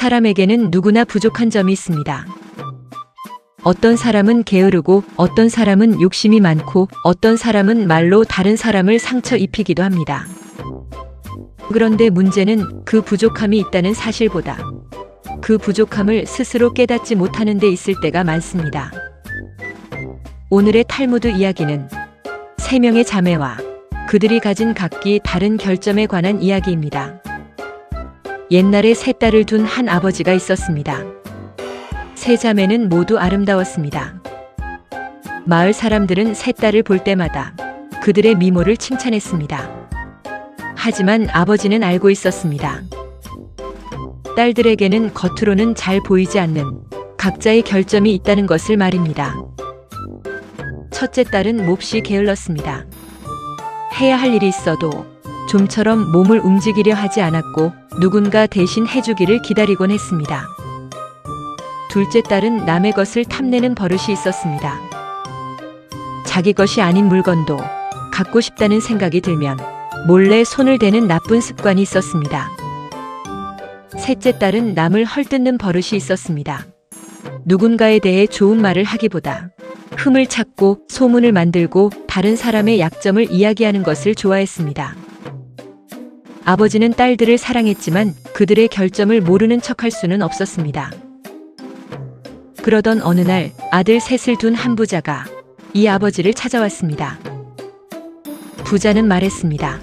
사람에게는 누구나 부족한 점이 있습니다. 어떤 사람은 게으르고 어떤 사람은 욕심이 많고 어떤 사람은 말로 다른 사람을 상처 입히기도 합니다. 그런데 문제는 그 부족함이 있다는 사실보다 그 부족함을 스스로 깨닫지 못하는 데 있을 때가 많습니다. 오늘의 탈무드 이야기는 세 명의 자매와 그들이 가진 각기 다른 결점에 관한 이야기입니다. 옛날에 세 딸을 둔 한 아버지가 있었습니다. 세 자매는 모두 아름다웠습니다. 마을 사람들은 세 딸을 볼 때마다 그들의 미모를 칭찬했습니다. 하지만 아버지는 알고 있었습니다. 딸들에게는 겉으로는 잘 보이지 않는 각자의 결점이 있다는 것을 말입니다. 첫째 딸은 몹시 게을렀습니다. 해야 할 일이 있어도 좀처럼 몸을 움직이려 하지 않았고 누군가 대신 해주기를 기다리곤 했습니다. 둘째 딸은 남의 것을 탐내는 버릇이 있었습니다. 자기 것이 아닌 물건도 갖고 싶다는 생각이 들면 몰래 손을 대는 나쁜 습관이 있었습니다. 셋째 딸은 남을 헐뜯는 버릇이 있었습니다. 누군가에 대해 좋은 말을 하기보다 흠을 찾고 소문을 만들고 다른 사람의 약점을 이야기하는 것을 좋아했습니다. 아버지는 딸들을 사랑했지만 그들의 결점을 모르는 척할 수는 없었습니다. 그러던 어느 날 아들 셋을 둔 한 부자가 이 아버지를 찾아왔습니다. 부자는 말했습니다.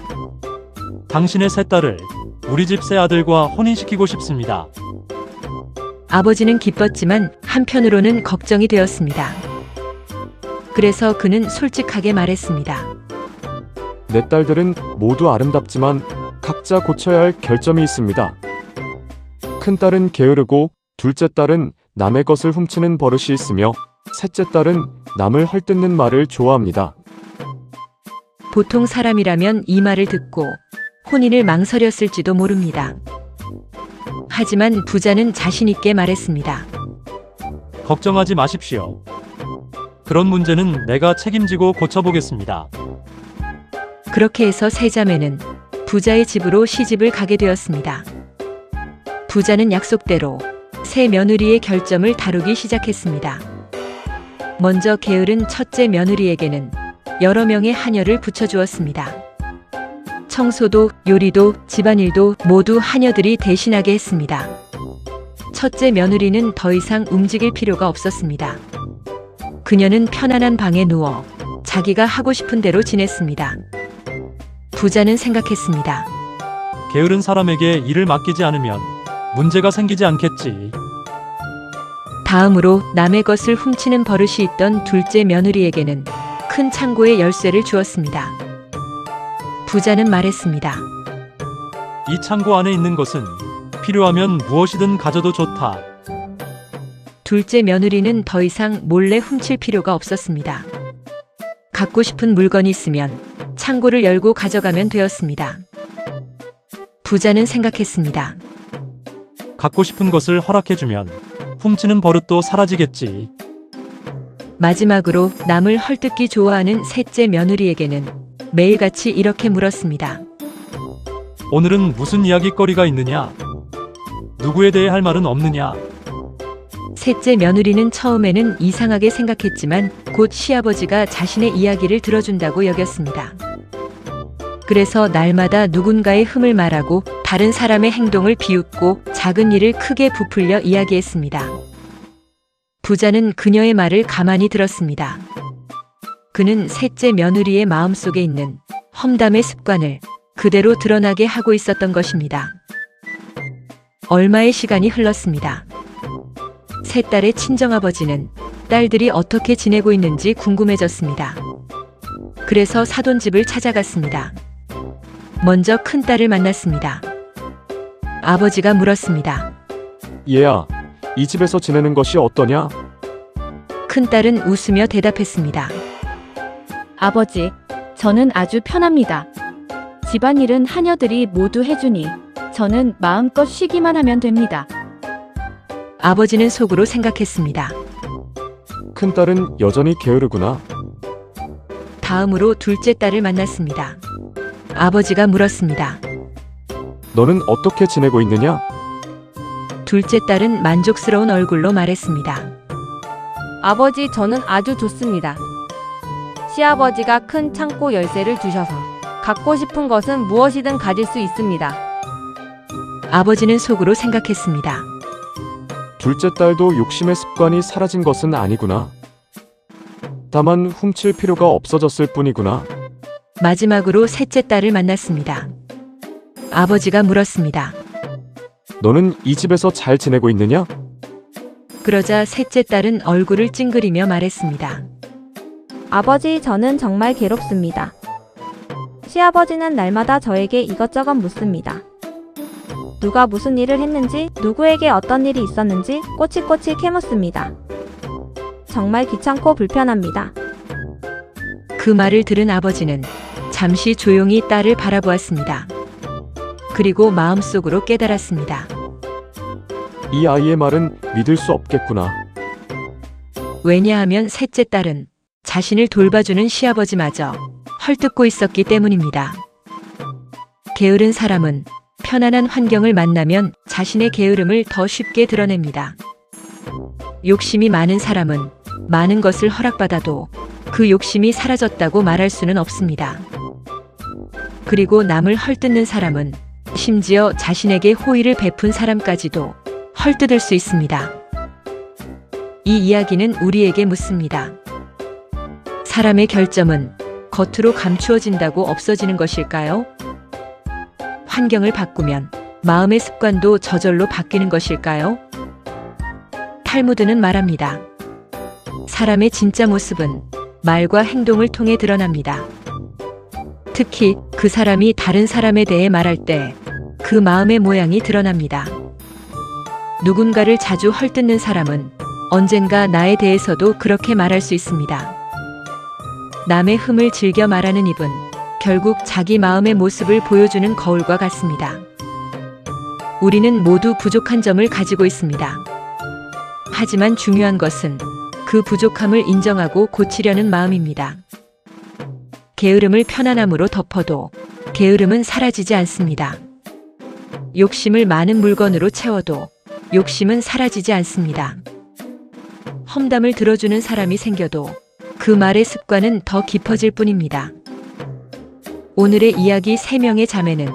당신의 세 딸을 우리 집 세 아들과 혼인시키고 싶습니다. 아버지는 기뻤지만 한편으로는 걱정이 되었습니다. 그래서 그는 솔직하게 말했습니다. 내 딸들은 모두 아름답지만 각자 고쳐야 할 결점이 있습니다. 큰 딸은 게으르고 둘째 딸은 남의 것을 훔치는 버릇이 있으며 셋째 딸은 남을 헐뜯는 말을 좋아합니다. 보통 사람이라면 이 말을 듣고 혼인을 망설였을지도 모릅니다. 하지만 부자는 자신 있게 말했습니다. 걱정하지 마십시오. 그런 문제는 내가 책임지고 고쳐보겠습니다. 그렇게 해서 세 자매는 부자의 집으로 시집을 가게 되었습니다. 부자는 약속대로 세 며느리의 결점을 다루기 시작했습니다. 먼저 게으른 첫째 며느리에게는 여러 명의 하녀를 붙여주었습니다. 청소도 요리도 집안일도 모두 하녀들이 대신하게 했습니다. 첫째 며느리는 더 이상 움직일 필요가 없었습니다. 그녀는 편안한 방에 누워 자기가 하고 싶은 대로 지냈습니다. 부자는 생각했습니다. 게으른 사람에게 일을 맡기지 않으면 문제가 생기지 않겠지. 다음으로 남의 것을 훔치는 버릇이 있던 둘째 며느리에게는 큰 창고의 열쇠를 주었습니다. 부자는 말했습니다. 이 창고 안에 있는 것은 필요하면 무엇이든 가져도 좋다. 둘째 며느리는 더 이상 몰래 훔칠 필요가 없었습니다. 갖고 싶은 물건이 있으면 창고를 열고 가져가면 되었습니다. 부자는 생각했습니다. 갖고 싶은 것을 허락해주면 훔치는 버릇도 사라지겠지. 마지막으로 남을 헐뜯기 좋아하는 셋째 며느리에게는 매일같이 이렇게 물었습니다. 오늘은 무슨 이야깃거리가 있느냐? 누구에 대해 할 말은 없느냐? 셋째 며느리는 처음에는 이상하게 생각했지만 곧 시아버지가 자신의 이야기를 들어준다고 여겼습니다. 그래서 날마다 누군가의 흠을 말하고 다른 사람의 행동을 비웃고 작은 일을 크게 부풀려 이야기했습니다. 부자는 그녀의 말을 가만히 들었습니다. 그는 셋째 며느리의 마음속에 있는 험담의 습관을 그대로 드러나게 하고 있었던 것입니다. 얼마의 시간이 흘렀습니다. 세 딸의 친정아버지는 딸들이 어떻게 지내고 있는지 궁금해졌습니다. 그래서 사돈집을 찾아갔습니다. 먼저 큰 딸을 만났습니다. 아버지가 물었습니다. 얘야, 이 집에서 지내는 것이 어떠냐? 큰 딸은 웃으며 대답했습니다. 아버지, 저는 아주 편합니다. 집안일은 하녀들이 모두 해주니 저는 마음껏 쉬기만 하면 됩니다. 아버지는 속으로 생각했습니다. 큰 딸은 여전히 게으르구나. 다음으로 둘째 딸을 만났습니다. 아버지가 물었습니다. 너는 어떻게 지내고 있느냐? 둘째 딸은 만족스러운 얼굴로 말했습니다. 아버지, 저는 아주 좋습니다. 시아버지가 큰 창고 열쇠를 주셔서 갖고 싶은 것은 무엇이든 가질 수 있습니다. 아버지는 속으로 생각했습니다. 둘째 딸도 욕심의 습관이 사라진 것은 아니구나. 다만 훔칠 필요가 없어졌을 뿐이구나. 마지막으로 셋째 딸을 만났습니다. 아버지가 물었습니다. 너는 이 집에서 잘 지내고 있느냐? 그러자 셋째 딸은 얼굴을 찡그리며 말했습니다. 아버지, 저는 정말 괴롭습니다. 시아버지는 날마다 저에게 이것저것 묻습니다. 누가 무슨 일을 했는지, 누구에게 어떤 일이 있었는지 꼬치꼬치 캐묻습니다. 정말 귀찮고 불편합니다. 그 말을 들은 아버지는 잠시 조용히 딸을 바라보았습니다. 그리고 마음속으로 깨달았습니다. 이 아이의 말은 믿을 수 없겠구나. 왜냐하면 셋째 딸은 자신을 돌봐주는 시아버지마저 헐뜯고 있었기 때문입니다. 게으른 사람은 편안한 환경을 만나면 자신의 게으름을 더 쉽게 드러냅니다. 욕심이 많은 사람은 많은 것을 허락받아도 그 욕심이 사라졌다고 말할 수는 없습니다. 그리고 남을 헐뜯는 사람은 심지어 자신에게 호의를 베푼 사람까지도 헐뜯을 수 있습니다. 이 이야기는 우리에게 묻습니다. 사람의 결점은 겉으로 감추어진다고 없어지는 것일까요? 환경을 바꾸면 마음의 습관도 저절로 바뀌는 것일까요? 탈무드는 말합니다. 사람의 진짜 모습은 말과 행동을 통해 드러납니다. 특히 그 사람이 다른 사람에 대해 말할 때 그 마음의 모양이 드러납니다. 누군가를 자주 헐뜯는 사람은 언젠가 나에 대해서도 그렇게 말할 수 있습니다. 남의 흠을 즐겨 말하는 입은 결국 자기 마음의 모습을 보여주는 거울과 같습니다. 우리는 모두 부족한 점을 가지고 있습니다. 하지만 중요한 것은 그 부족함을 인정하고 고치려는 마음입니다. 게으름을 편안함으로 덮어도 게으름은 사라지지 않습니다. 욕심을 많은 물건으로 채워도 욕심은 사라지지 않습니다. 험담을 들어주는 사람이 생겨도 그 말의 습관은 더 깊어질 뿐입니다. 오늘의 이야기 3명의 자매는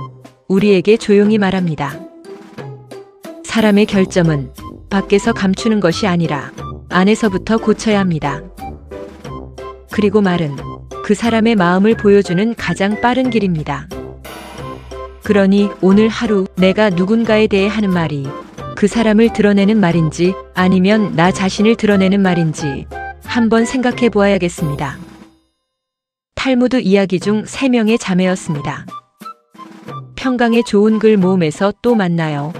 우리에게 조용히 말합니다. 사람의 결점은 밖에서 감추는 것이 아니라 안에서부터 고쳐야 합니다. 그리고 말은 그 사람의 마음을 보여주는 가장 빠른 길입니다. 그러니 오늘 하루 내가 누군가에 대해 하는 말이 그 사람을 드러내는 말인지 아니면 나 자신을 드러내는 말인지 한번 생각해 보아야겠습니다. 탈무드 이야기 중 3명의 자매였습니다. 평강의 좋은 글 모음에서 또 만나요.